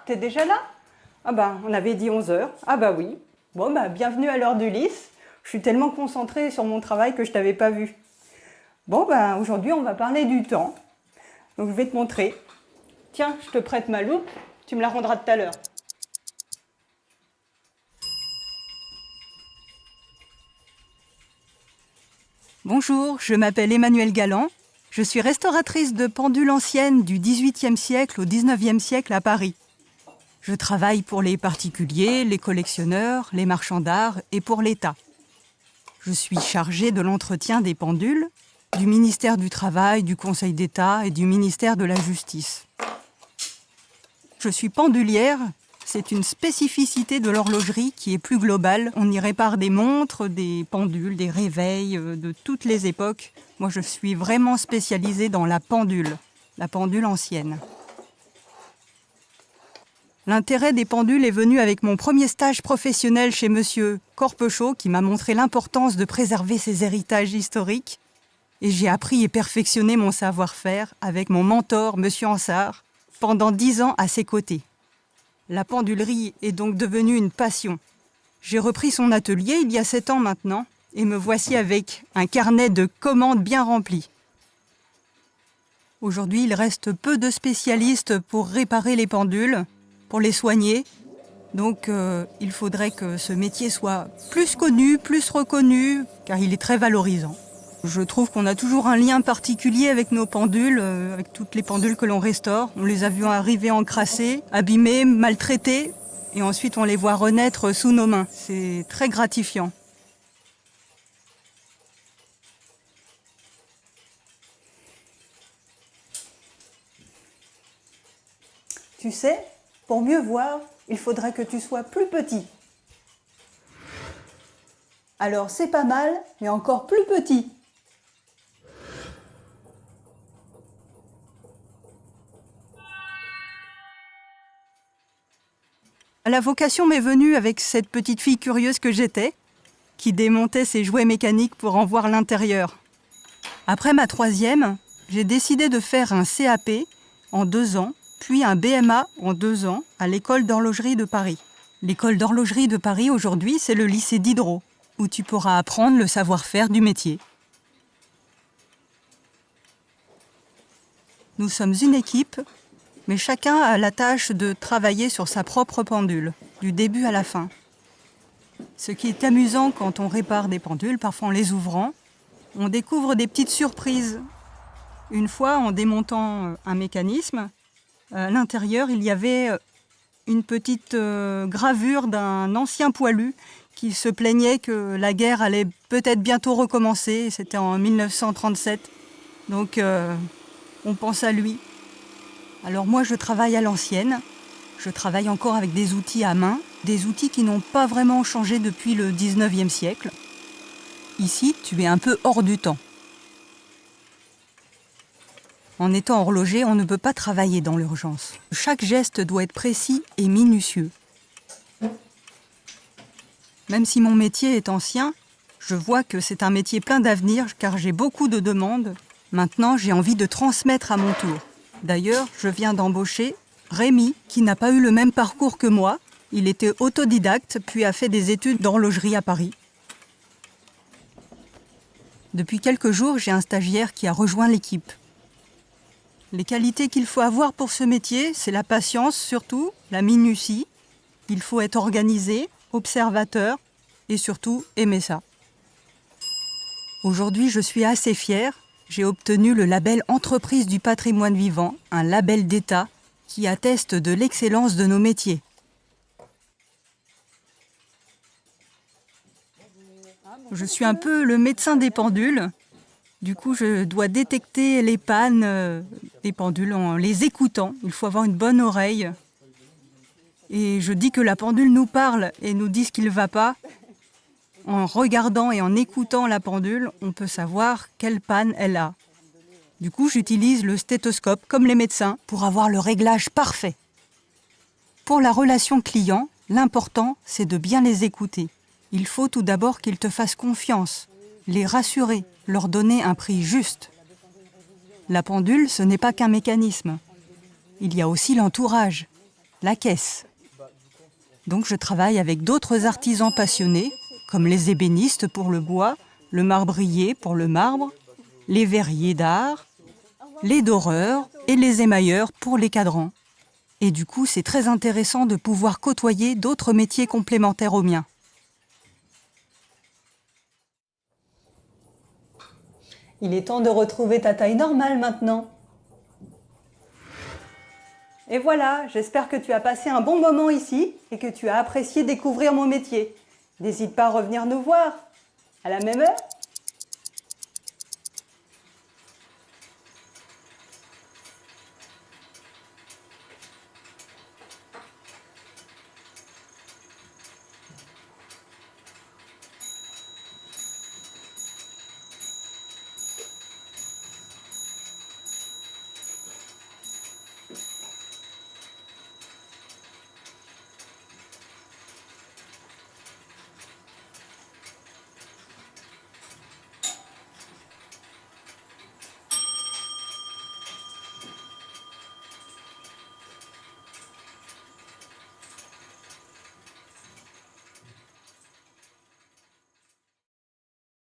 t'es déjà là? Ah ben, on avait dit 11 heures. Ah bah oui. Bon bah, bienvenue à l'heure d'Ulysse. Je suis tellement concentrée sur mon travail que je t'avais pas vu. Bon bah, aujourd'hui, on va parler du temps. Donc je vais te montrer. Tiens, je te prête ma loupe, tu me la rendras tout à l'heure. Bonjour, je m'appelle Emmanuelle Galland. Je suis restauratrice de pendules anciennes du XVIIIe siècle au XIXe siècle à Paris. Je travaille pour les particuliers, les collectionneurs, les marchands d'art et pour l'État. Je suis chargée de l'entretien des pendules, du ministère du Travail, du Conseil d'État et du ministère de la Justice. Je suis pendulière, c'est une spécificité de l'horlogerie qui est plus globale. On y répare des montres, des pendules, des réveils de toutes les époques. Moi, je suis vraiment spécialisée dans la pendule ancienne. L'intérêt des pendules est venu avec mon premier stage professionnel chez Monsieur Corpechot, qui m'a montré l'importance de préserver ses héritages historiques. Et j'ai appris et perfectionné mon savoir-faire avec mon mentor, Monsieur Ansart, pendant 10 ans à ses côtés. La pendulerie est donc devenue une passion. J'ai repris son atelier il y a 7 ans maintenant, et me voici avec un carnet de commandes bien rempli. Aujourd'hui, il reste peu de spécialistes pour réparer les pendules, pour les soigner. Donc il faudrait que ce métier soit plus connu, plus reconnu, car il est très valorisant. Je trouve qu'on a toujours un lien particulier avec nos pendules, avec toutes les pendules que l'on restaure. On les a vues arriver encrassées, abîmées, maltraitées, et ensuite on les voit renaître sous nos mains. C'est très gratifiant. Tu sais, pour mieux voir, il faudrait que tu sois plus petit. Alors c'est pas mal, mais encore plus petit. La vocation m'est venue avec cette petite fille curieuse que j'étais, qui démontait ses jouets mécaniques pour en voir l'intérieur. Après ma 3e, j'ai décidé de faire un CAP en 2 ans, puis un BMA en 2 ans à l'école d'horlogerie de Paris. L'école d'horlogerie de Paris aujourd'hui, c'est le lycée Diderot, où tu pourras apprendre le savoir-faire du métier. Nous sommes une équipe, mais chacun a la tâche de travailler sur sa propre pendule, du début à la fin. Ce qui est amusant quand on répare des pendules, parfois en les ouvrant, on découvre des petites surprises. Une fois, en démontant un mécanisme, à l'intérieur, il y avait une petite gravure d'un ancien poilu qui se plaignait que la guerre allait peut-être bientôt recommencer. C'était en 1937. Donc, on pense à lui. Alors moi, je travaille à l'ancienne. Je travaille encore avec des outils à main, des outils qui n'ont pas vraiment changé depuis le 19e siècle. Ici, tu es un peu hors du temps. En étant horloger, on ne peut pas travailler dans l'urgence. Chaque geste doit être précis et minutieux. Même si mon métier est ancien, je vois que c'est un métier plein d'avenir car j'ai beaucoup de demandes. Maintenant, j'ai envie de transmettre à mon tour. D'ailleurs, je viens d'embaucher Rémi, qui n'a pas eu le même parcours que moi. Il était autodidacte, puis a fait des études d'horlogerie à Paris. Depuis quelques jours, j'ai un stagiaire qui a rejoint l'équipe. Les qualités qu'il faut avoir pour ce métier, c'est la patience surtout, la minutie. Il faut être organisé, observateur et surtout aimer ça. Aujourd'hui, je suis assez fière. J'ai obtenu le label Entreprise du patrimoine vivant, un label d'État qui atteste de l'excellence de nos métiers. Je suis un peu le médecin des pendules. Du coup, je dois détecter les pannes des pendules en les écoutant. Il faut avoir une bonne oreille. Et je dis que la pendule nous parle et nous dit ce qui ne va pas. En regardant et en écoutant la pendule, on peut savoir quelle panne elle a. Du coup, j'utilise le stéthoscope, comme les médecins, pour avoir le réglage parfait. Pour la relation client, l'important, c'est de bien les écouter. Il faut tout d'abord qu'ils te fassent confiance, les rassurer, leur donner un prix juste. La pendule, ce n'est pas qu'un mécanisme. Il y a aussi l'entourage. la caisse. Donc je travaille avec d'autres artisans passionnés, comme les ébénistes pour le bois, le marbrier pour le marbre, les verriers d'art, les doreurs et les émailleurs pour les cadrans. Et du coup, c'est très intéressant de pouvoir côtoyer d'autres métiers complémentaires aux miens. Il est temps de retrouver ta taille normale maintenant. Et voilà, j'espère que tu as passé un bon moment ici et que tu as apprécié découvrir mon métier. N'hésite pas à revenir nous voir. À la même heure.